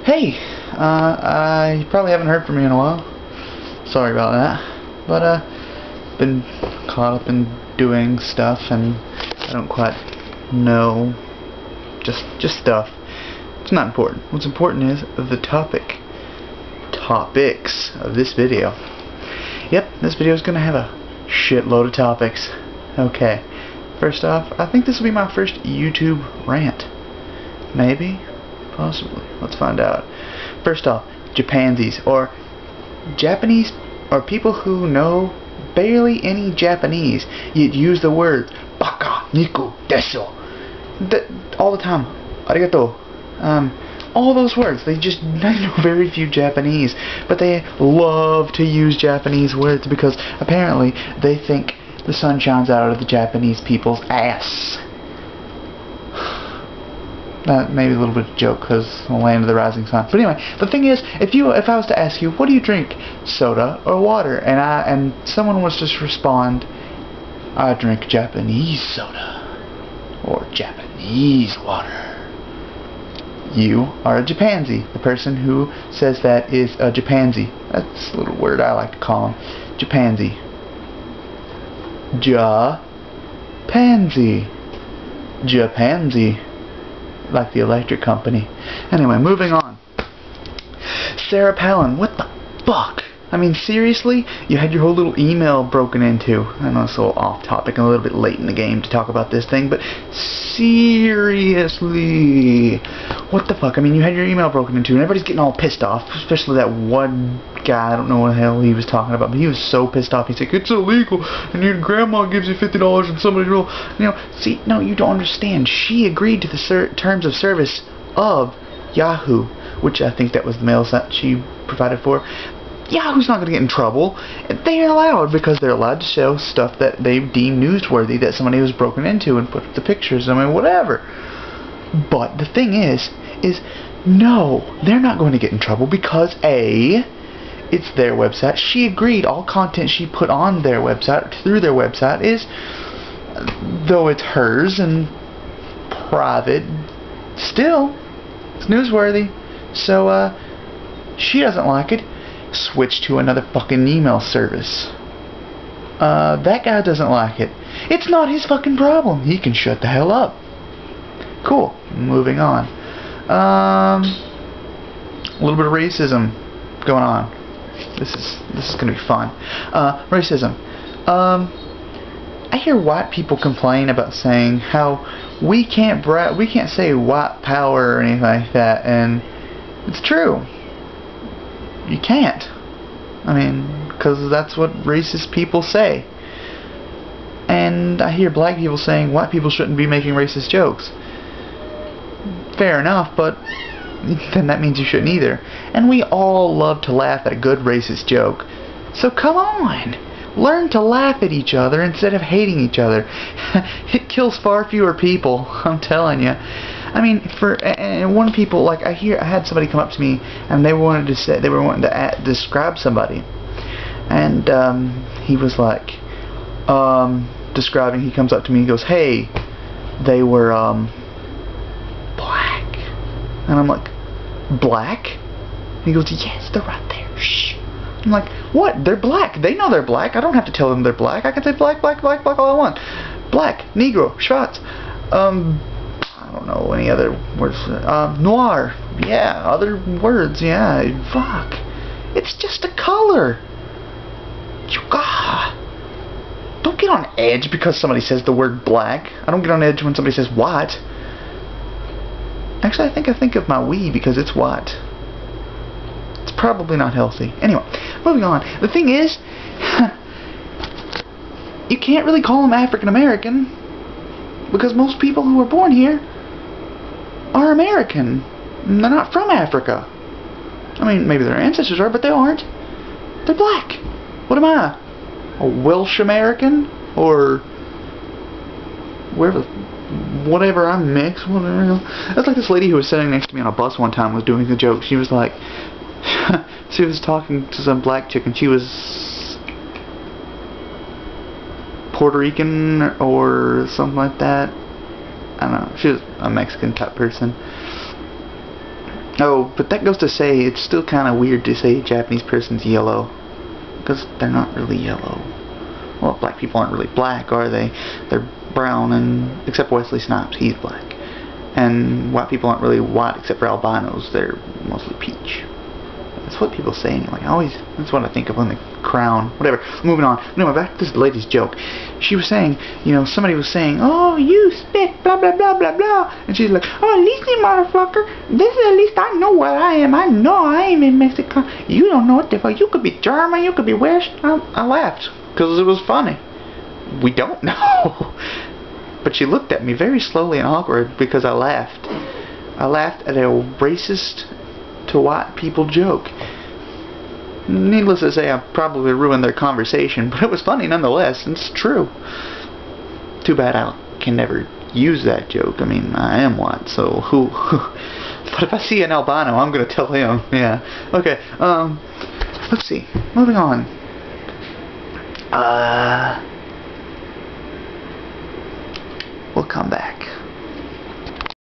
Hey, you probably haven't heard from me in a while. Sorry about that. But, been caught up in doing stuff and I don't quite know. Just stuff. It's not important. What's important is the topics of this video. Yep, this video is gonna have a shitload of topics. Okay. First off, I think this will be my first YouTube rant. Maybe? Possibly. Let's find out. First off, Japansies, or Japanese, or people who know barely any Japanese, yet use the words baka, niku, desu all the time. Arigato. All those words. They know very few Japanese, but they love to use Japanese words because apparently they think the sun shines out of the Japanese people's ass. That may be a little bit of a joke because the land of the rising sun. But anyway, the thing is, if I was to ask you, what do you drink, soda or water, and someone was to respond, I drink Japanese soda or Japanese water, you are a Japansy. The person who says that is a Japansy. That's a little word I like to call them. Japansy. Japansy. Japansy. Like the electric company. Anyway, moving on. Sarah Palin, what the fuck? I mean, seriously? You had your whole little email broken into. I know it's a little off topic and a little bit late in the game to talk about this thing, but seriously, what the fuck? I mean, you had your email broken into and everybody's getting all pissed off, especially that one guy. I don't know what the hell he was talking about, but he was so pissed off. He's like, it's illegal, and your grandma gives you $50 and somebody's real. See, no, you don't understand. She agreed to the terms of service of Yahoo, which I think that was the mail that she provided for. Yahoo's not going to get in trouble. They're allowed because they're allowed to show stuff that they deem newsworthy that somebody was broken into and put up the pictures. I mean, whatever. But the thing is no, they're not going to get in trouble because A, it's their website. She agreed all content she put on their website, through their website, is, though it's hers and private, still, it's newsworthy. So, she doesn't like it. Switch to another fucking email service. That guy doesn't like it. It's not his fucking problem. He can shut the hell up. Cool. Moving on. A little bit of racism going on. This is gonna be fun. Racism. I hear white people complain about saying how we can't say white power or anything like that, and it's true. You can't. I mean, because that's what racist people say. And I hear black people saying white people shouldn't be making racist jokes. Fair enough, but then that means you shouldn't either. And we all love to laugh at a good racist joke. So come on! Learn to laugh at each other instead of hating each other. It kills far fewer people, I'm telling you. I mean, one people, like I had somebody come up to me and they were wanting to describe somebody, and he was like describing. He comes up to me and goes, "Hey, they were black," and I'm like, "Black?" And he goes, "Yes, they're right there." Shh. I'm like, "What? They're black. They know they're black. I don't have to tell them they're black. I can say black, black, black, black all I want. Black, Negro, Schwarz, I don't know any other words. Noir. Yeah, other words. Yeah. Fuck. It's just a color. Don't get on edge because somebody says the word black. I don't get on edge when somebody says white. Actually, I think of my Wii because it's white. It's probably not healthy. Anyway, moving on. The thing is, you can't really call them African American because most people who were born here are American. They're not from Africa. I mean, maybe their ancestors are, but they aren't. They're black. What am I? A Welsh American? Or whatever, I'm mixed. Whatever. That's like this lady who was sitting next to me on a bus one time was doing a joke. She was like, she was talking to some black chick and she was Puerto Rican or something like that. I don't know. She was a Mexican type person. Oh, but that goes to say it's still kind of weird to say a Japanese person's yellow, because they're not really yellow. Well, black people aren't really black, are they? They're brown, and except Wesley Snipes, he's black. And white people aren't really white, except for albinos. They're mostly peach. That's what people say anyway. That's what I think of when The Crown. Whatever. Moving on. Anyway, back to this lady's joke. She was saying, somebody was saying, "Oh, you spit, blah, blah, blah, blah, blah." And she's like, "Oh, at least you motherfucker. At least I know where I am. I know I am in Mexico. You don't know what the fuck. You could be German. You could be Welsh." I laughed, because it was funny. We don't know. But she looked at me very slowly and awkward because I laughed. I laughed at a racist to white people joke. Needless to say, I probably ruined their conversation, but it was funny nonetheless, and it's true. Too bad I can never use that joke. I mean, I am white, so who? But if I see an albino, I'm gonna tell him. Yeah. Okay. Let's see. Moving on. We'll come back.